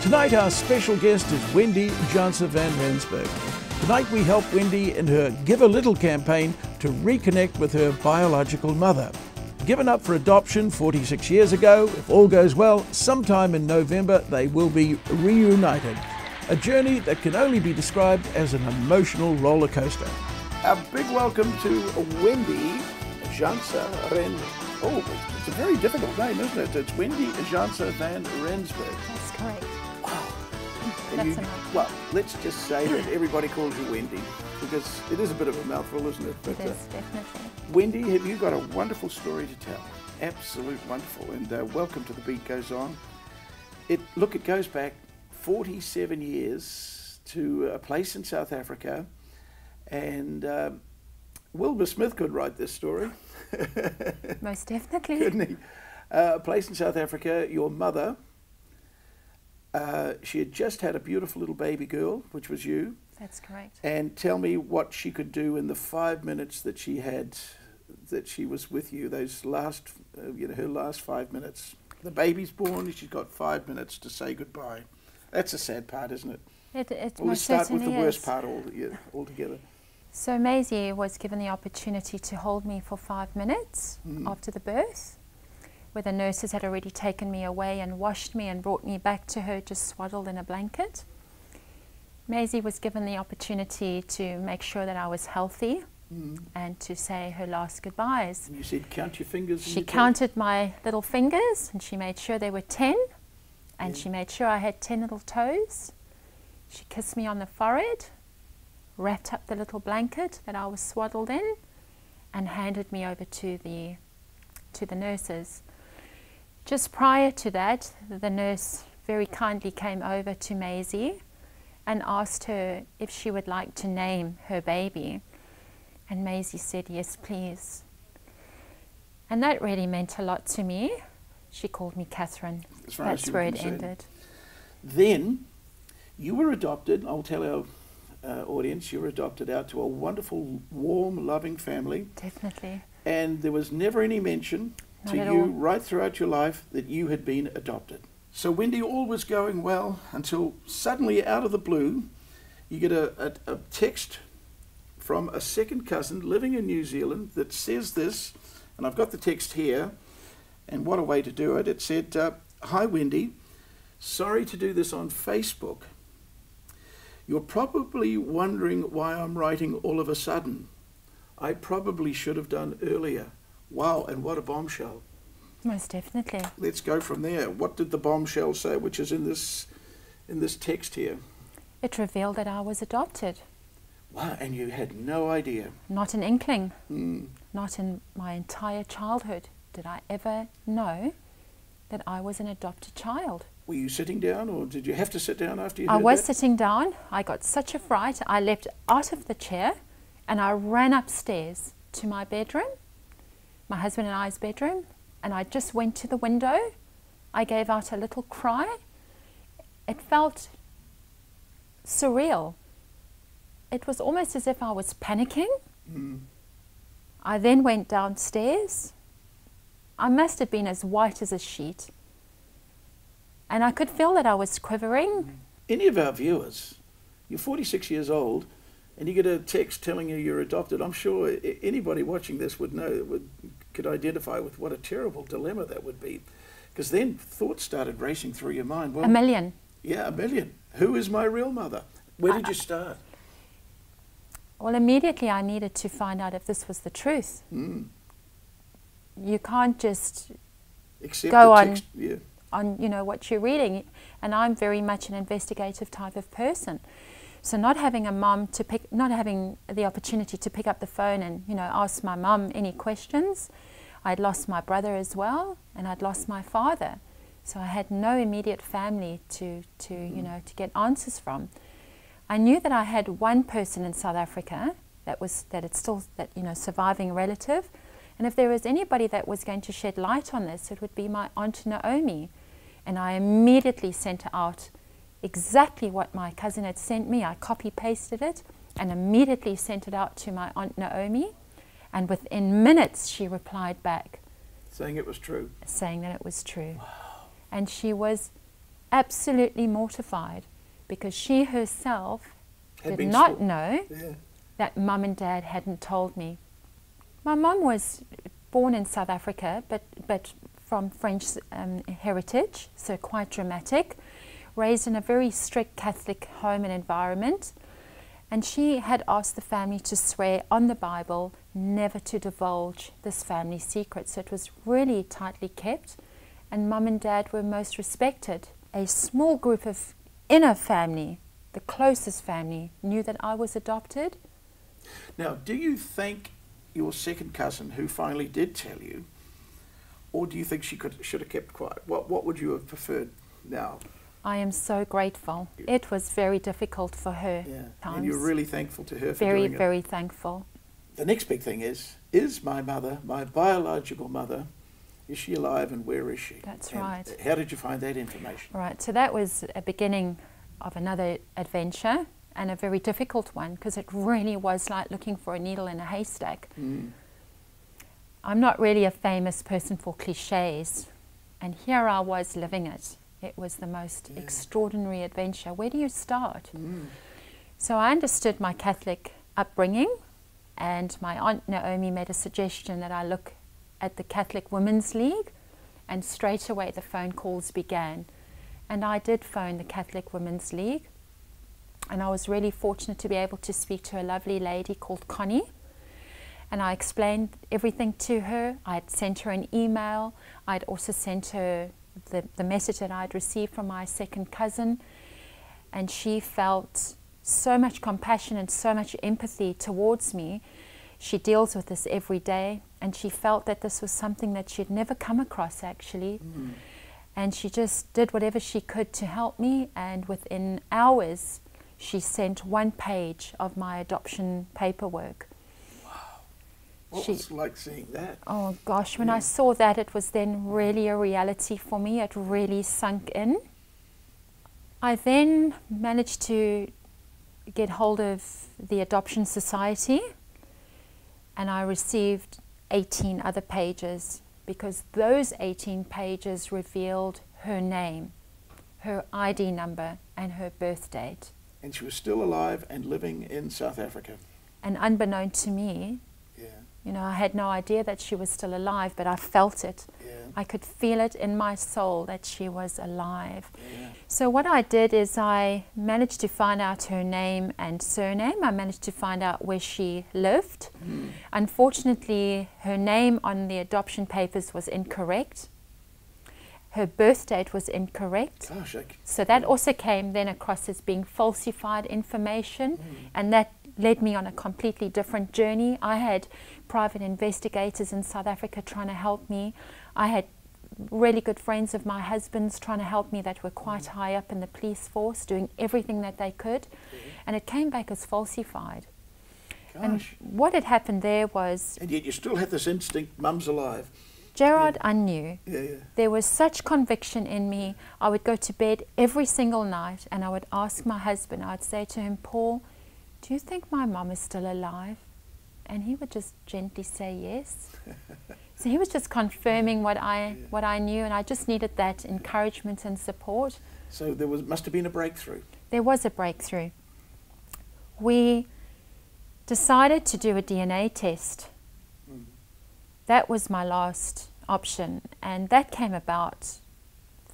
Tonight our special guest is Wendy Janse Van Rensburg. Tonight we help Wendy in her Give a Little campaign to reconnect with her biological mother. Given up for adoption 46 years ago, if all goes well, sometime in November they will be reunited. A journey that can only be described as an emotional roller coaster. A big welcome to Wendy Janse Oh, it's a very difficult name, isn't it? It's Wendy Janse Van Rensburg. That's correct. Wow. That's well, let's just say that everybody calls you Wendy, because it is a bit of a mouthful, isn't it? But, it is, definitely. Wendy, have you got a wonderful story to tell? Absolute wonderful. And welcome to The Beat Goes On. It goes back 47 years to a place in South Africa, and Wilbur Smith could write this story. Most definitely. Couldn't he? A place in South Africa, your mother, she had just had a beautiful little baby girl, which was you. That's correct. And tell me what she could do in the 5 minutes that she had, that she was with you, those last, her last 5 minutes. The baby's born, she's got 5 minutes to say goodbye. That's a sad part, isn't it? Well, let's start with the worst part altogether. So Maisie was given the opportunity to hold me for 5 minutes after the birth, where the nurses had already taken me away and washed me and brought me back to her just swaddled in a blanket. Maisie was given the opportunity to make sure that I was healthy and to say her last goodbyes. And you said count your fingers? She counted my little fingers and she made sure there were 10, and she made sure I had 10 little toes. She kissed me on the forehead, wrapped up the little blanket that I was swaddled in, and handed me over to the nurses. Just prior to that, the nurse very kindly came over to Maisie and asked her if she would like to name her baby. And Maisie said, yes, please. And that really meant a lot to me. She called me Catherine. That's where it ended. Then you were adopted. I'll tell our audience, you were adopted out to a wonderful, warm, loving family. Definitely. And there was never any mention to you right throughout your life that you had been adopted. So Wendy, all was going well until suddenly, out of the blue, you get a text from a second cousin living in New Zealand that says this, and I've got the text here, and what a way to do it. It said, hi Wendy, sorry to do this on Facebook. You're probably wondering why I'm writing all of a sudden. I probably should have done earlier. Wow, and what a bombshell. Most definitely. Let's go from there. What did the bombshell say, which is in this text here? It revealed that I was adopted. Wow, and you had no idea. Not an inkling. Not in my entire childhood did I ever know that I was an adopted child. Were you sitting down, or did you have to sit down after you heard I was that? sitting down. I got such a fright. I leapt out of the chair and I ran upstairs to my bedroom, my husband and I's bedroom, and I just went to the window. I gave out a little cry. It felt surreal. It was almost as if I was panicking. I then went downstairs. I must have been as white as a sheet. And I could feel that I was quivering. Any of our viewers, you're 46 years old, and you get a text telling you you're adopted. I'm sure anybody watching this would know, could identify with what a terrible dilemma that would be. Because then thoughts started racing through your mind. Well, a million. Yeah, a million. Who is my real mother? Where did you start? Well, immediately I needed to find out if this was the truth. You can't just go on what you're reading, and I'm very much an investigative type of person. So not having a mum not having the opportunity to pick up the phone and ask my mum any questions. I'd lost my brother as well, and I'd lost my father, so I had no immediate family to get answers from. I knew that I had one person in South Africa surviving relative. And if there was anybody that was going to shed light on this, it would be my Aunt Naomi. And I immediately sent out exactly what my cousin had sent me. I copy-pasted it and immediately sent it out to my Aunt Naomi. And within minutes, she replied back. Saying it was true? Saying that it was true. Wow. And she was absolutely mortified because she herself Had did been not sworn. know Yeah. that Mum and Dad hadn't told me. My mum was born in South Africa, but from French heritage, so quite dramatic, raised in a very strict Catholic home and environment. And she had asked the family to swear on the Bible never to divulge this family secret. So it was really tightly kept. And Mum and Dad were most respected. A small group of inner family, the closest family, knew that I was adopted. Now, do you thank your second cousin who finally did tell you, or do you think she should have kept quiet? What would you have preferred now? I am so grateful. It was very difficult for her times. And you're really thankful to her for very, doing it. very thankful. The next big thing is my mother, my biological mother, is she alive and where is she? That's and right. How did you find that information? Right, so that was a beginning of another adventure, and a very difficult one, because it really was like looking for a needle in a haystack. I'm not really a famous person for cliches, and here I was living it. It was the most extraordinary adventure. Where do you start? So I understood my Catholic upbringing, and my Aunt Naomi made a suggestion that I look at the Catholic Women's League, and straight away the phone calls began. And I did phone the Catholic Women's League, and I was really fortunate to be able to speak to a lovely lady called Connie. And I explained everything to her. I'd sent her an email. I'd also sent her the message that I'd received from my second cousin. And she felt so much compassion and so much empathy towards me. She deals with this every day, and she felt that this was something that she'd never come across, actually. And she just did whatever she could to help me, and within hours she sent 1 page of my adoption paperwork. Wow. What was it like seeing that? Oh gosh, when I saw that, it was then really a reality for me. It really sunk in. I then managed to get hold of the Adoption Society, and I received 18 other pages, because those 18 pages revealed her name, her ID number, and her birth date. And she was still alive and living in South Africa. And unbeknown to me, you know, I had no idea that she was still alive, but I felt it. I could feel it in my soul that she was alive. So what I did is I managed to find out her name and surname. I managed to find out where she lived. Unfortunately, her name on the adoption papers was incorrect. Her birth date was incorrect. Gosh, so that also came then across as being falsified information, and that led me on a completely different journey. I had private investigators in South Africa trying to help me. I had really good friends of my husband's trying to help me that were quite high up in the police force, doing everything that they could, and it came back as falsified. Gosh. And what had happened there was... And yet you still had this instinct, Mum's alive. Gerard, I knew. There was such conviction in me. I would go to bed every single night and I would ask my husband, I'd say to him, Paul, do you think my mum is still alive? And he would just gently say yes. So he was just confirming what I knew, and I just needed that encouragement and support. So there must have been a breakthrough. There was a breakthrough. We decided to do a DNA test. That was my last option, and that came about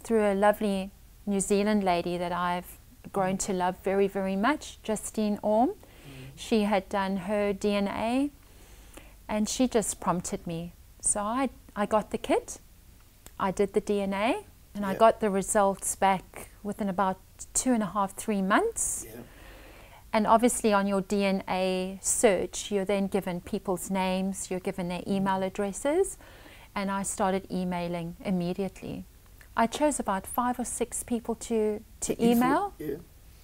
through a lovely New Zealand lady that I've grown to love very, very much, Justine Orme. She had done her DNA, and she just prompted me. So I got the kit, I did the DNA, and I got the results back within about 2.5, 3 months. And obviously on your DNA search, you're then given people's names, you're given their email addresses, and I started emailing immediately. I chose about 5 or 6 people to email,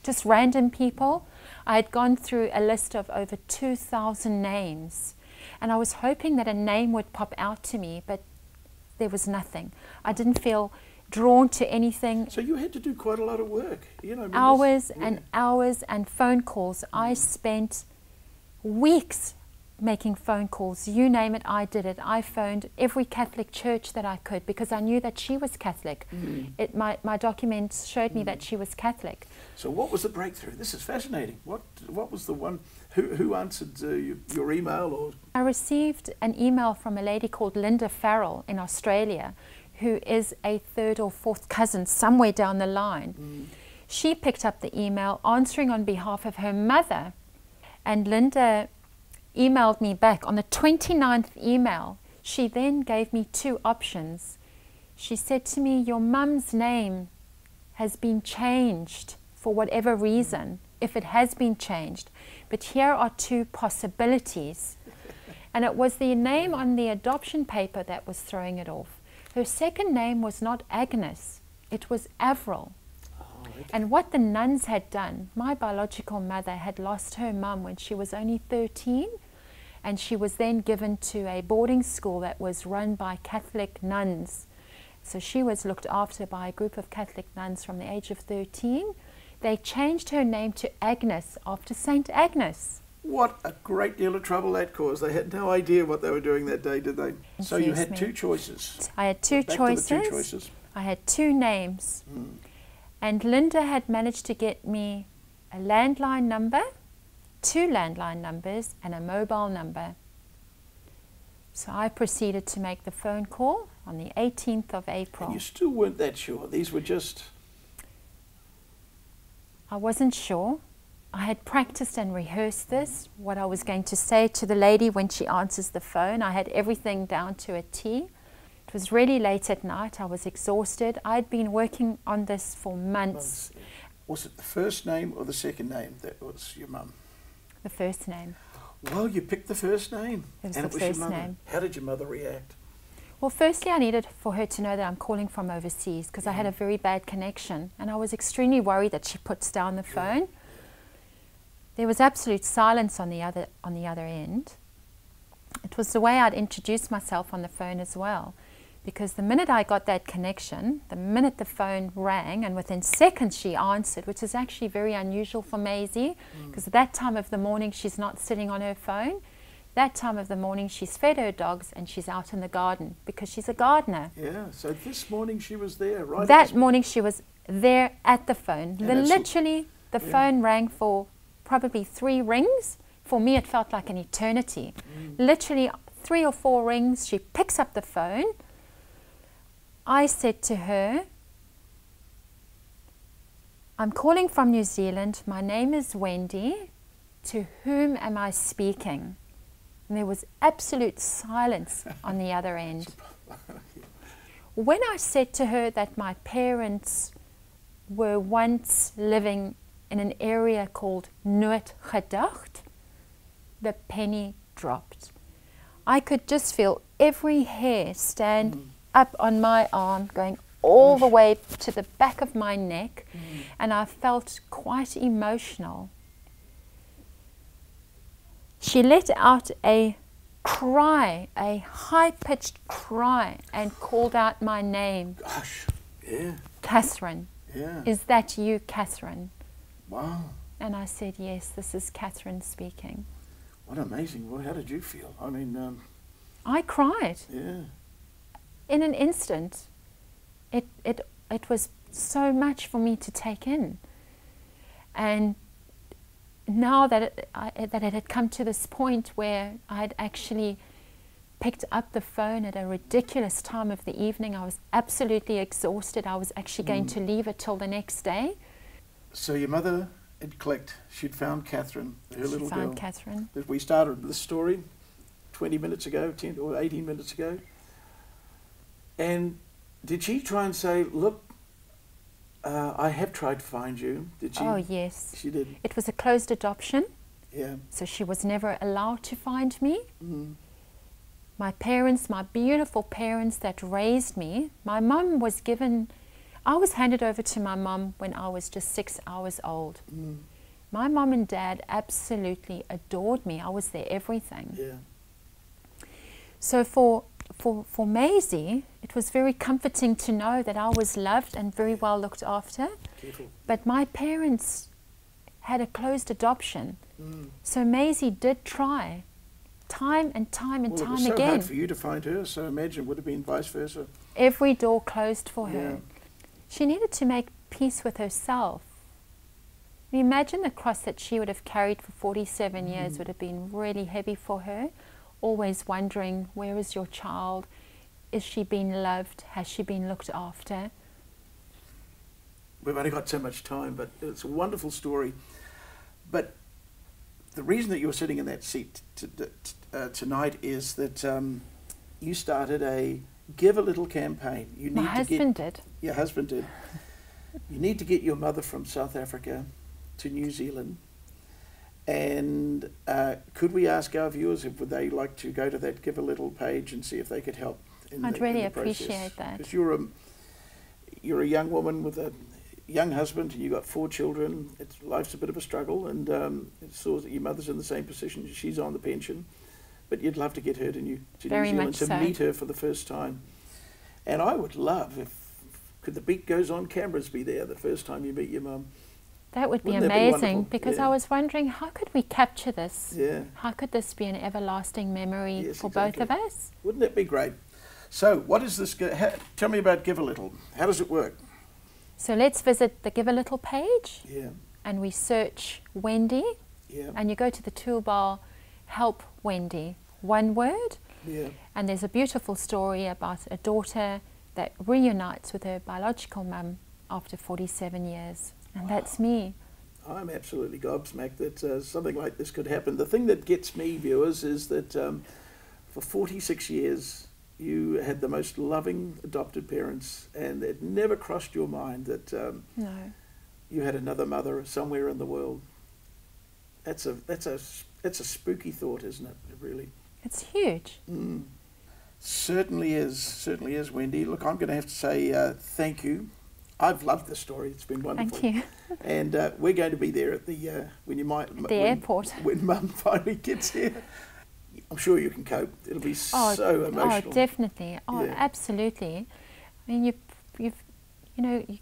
just random people. I had gone through a list of over 2,000 names, and I was hoping that a name would pop out to me, but there was nothing. I didn't feel drawn to anything. So you had to do quite a lot of work, you know. Hours and hours and phone calls. I spent weeks making phone calls. You name it, I did it. I phoned every Catholic church that I could because I knew that she was Catholic. My documents showed me that she was Catholic. So what was the breakthrough? This is fascinating. What was the one? Who answered your email? Or I received an email from a lady called Linda Farrell in Australia, who is a third or fourth cousin somewhere down the line. She picked up the email answering on behalf of her mother, and Linda emailed me back on the 29th email. She then gave me two options. She said to me, your mum's name has been changed for whatever reason, if it has been changed, but here are two possibilities. And it was the name on the adoption paper that was throwing it off. Her second name was not Agnes, it was Avril. And what the nuns had done, my biological mother had lost her mum when she was only 13, and she was then given to a boarding school that was run by Catholic nuns. So she was looked after by a group of Catholic nuns from the age of 13. They changed her name to Agnes after Saint Agnes. What a great deal of trouble that caused. They had no idea what they were doing that day, did they? So you had two choices. I had two choices. I had two names. And Linda had managed to get me a landline number, two landline numbers, and a mobile number. So I proceeded to make the phone call on the 18th of April. And you still weren't that sure? These were just... I wasn't sure. I had practiced and rehearsed this, what I was going to say to the lady when she answers the phone. I had everything down to a T. It was really late at night. I was exhausted. I'd been working on this for months. Was it the first name or the second name that was your mum? The first name. Well, you picked the first name. It was and the it was first your mother. name. How did your mother react? Well, firstly, I needed for her to know that I'm calling from overseas because I had a very bad connection, and I was extremely worried that she puts down the phone. There was absolute silence on the other end. It was the way I'd introduced myself on the phone as well, because the minute I got that connection, the minute the phone rang, and within seconds she answered, which is actually very unusual for Maisie, because at that time of the morning she's not sitting on her phone. That time of the morning she's fed her dogs and she's out in the garden because she's a gardener. Yeah, so this morning she was there, right? That morning she was there at the phone. Literally, the phone rang for probably 3 rings. For me, it felt like an eternity. Literally 3 or 4 rings. She picks up the phone. I said to her, I'm calling from New Zealand. My name is Wendy. To whom am I speaking? And there was absolute silence on the other end. When I said to her that my parents were once living in an area called Noordgedacht, the penny dropped. I could just feel every hair stand up on my arm, going all the way to the back of my neck, and I felt quite emotional. She let out a cry, a high-pitched cry, and called out my name. Gosh, yeah. Catherine. Yeah. Is that you, Catherine? Wow. And I said, yes, this is Catherine speaking. What amazing. Well, how did you feel? I mean... I cried. Yeah. In an instant. It was so much for me to take in. And now that it had come to this point where I had actually picked up the phone at a ridiculous time of the evening, I was absolutely exhausted. I was actually going to leave it till the next day. So your mother had clicked. She'd found Catherine, her little girl. She found Catherine. We started this story 20 minutes ago, 10 or 18 minutes ago. And did she try and say, look, I have tried to find you? Did she? Oh, yes. She did. It was a closed adoption. Yeah. So she was never allowed to find me. My parents, my beautiful parents that raised me, my mum was given, I was handed over to my mum when I was just 6 hours old. My mum and dad absolutely adored me. I was their everything. Yeah. So for Maisie, it was very comforting to know that I was loved and very well looked after. Careful. But my parents had a closed adoption. So Maisie did try time and time and well, time it was so again. hard for you to find her, so I imagine it would have been vice versa. Every door closed for Yeah. her. She needed to make peace with herself. Imagine the cross that she would have carried for 47 years would have been really heavy for her, always wondering, where is your child? Is she being loved? Has she been looked after? We've only got so much time, but it's a wonderful story. But the reason that you're sitting in that seat tonight is that you started a Give a Little campaign. You need My husband did. Your husband did. You need to get your mother from South Africa to New Zealand. And could we ask our viewers if would they like to go to that Give a Little page and see if they could help in I'd really in the process? appreciate that. Because you're a young woman with a young husband, and you've got 4 children. Life's a bit of a struggle, and it saws that your mother's in the same position. She's on the pension, but you'd love to get her to New Zealand to meet her for the first time. And I would love could the Beat Goes On cameras be there the first time you meet your mum? That would be Wouldn't that be amazing, wonderful? because Yeah. I was wondering, how could we capture this? Yeah. How could this be an everlasting memory Yes, for exactly. both of us? Wouldn't that be great? So, what is this? Tell me about Give a Little. How does it work? So let's visit the Give a Little page, Yeah. and we search Wendy, Yeah. and you go to the toolbar, Help Wendy, one word, Yeah. and there's a beautiful story about a daughter that reunites with her biological mum after 47 years, and that's me. I'm absolutely gobsmacked that something like this could happen. The thing that gets me, viewers, is that for 46 years you had the most loving adopted parents, and it never crossed your mind that No. you had another mother somewhere in the world. That's a spooky thought, isn't it? Really. It's huge. Certainly is, Wendy. Look, I'm going to have to say thank you. I've loved this story. It's been wonderful. Thank you. And we're going to be there at the airport when Mum finally gets here. I'm sure you can cope. It'll be so emotional. Oh, definitely. Oh, Yeah. absolutely. I mean, you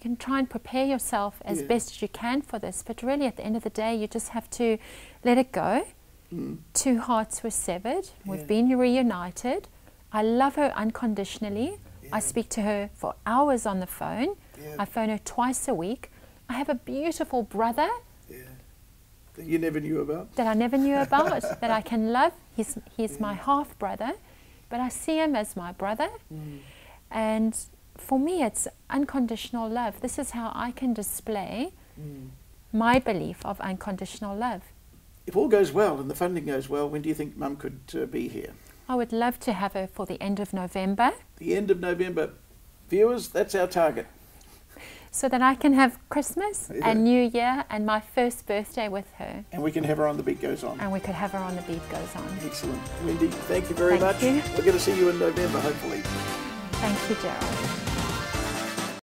can try and prepare yourself as Yeah. best as you can for this, but really at the end of the day, you just have to let it go. 2 hearts were severed. We've Yeah. been reunited. I love her unconditionally. Yeah. I speak to her for hours on the phone. Yeah. I phone her twice a week. I have a beautiful brother Yeah. That you never knew about. that I never knew about, that I can love. He's my half brother, but I see him as my brother. And for me, it's unconditional love. This is how I can display my belief of unconditional love. If all goes well and the funding goes well, when do you think Mum could be here? I would love to have her for the end of November, The end of November. Viewers, that's our target. so that I can have Christmas Yeah. and New Year and my first birthday with her. And we can have her on The Beat Goes On. And we could have her on The Beat Goes On. Excellent. Wendy, thank you very Thank much. you. We're going to see you in November, hopefully. Thank you, Gerald.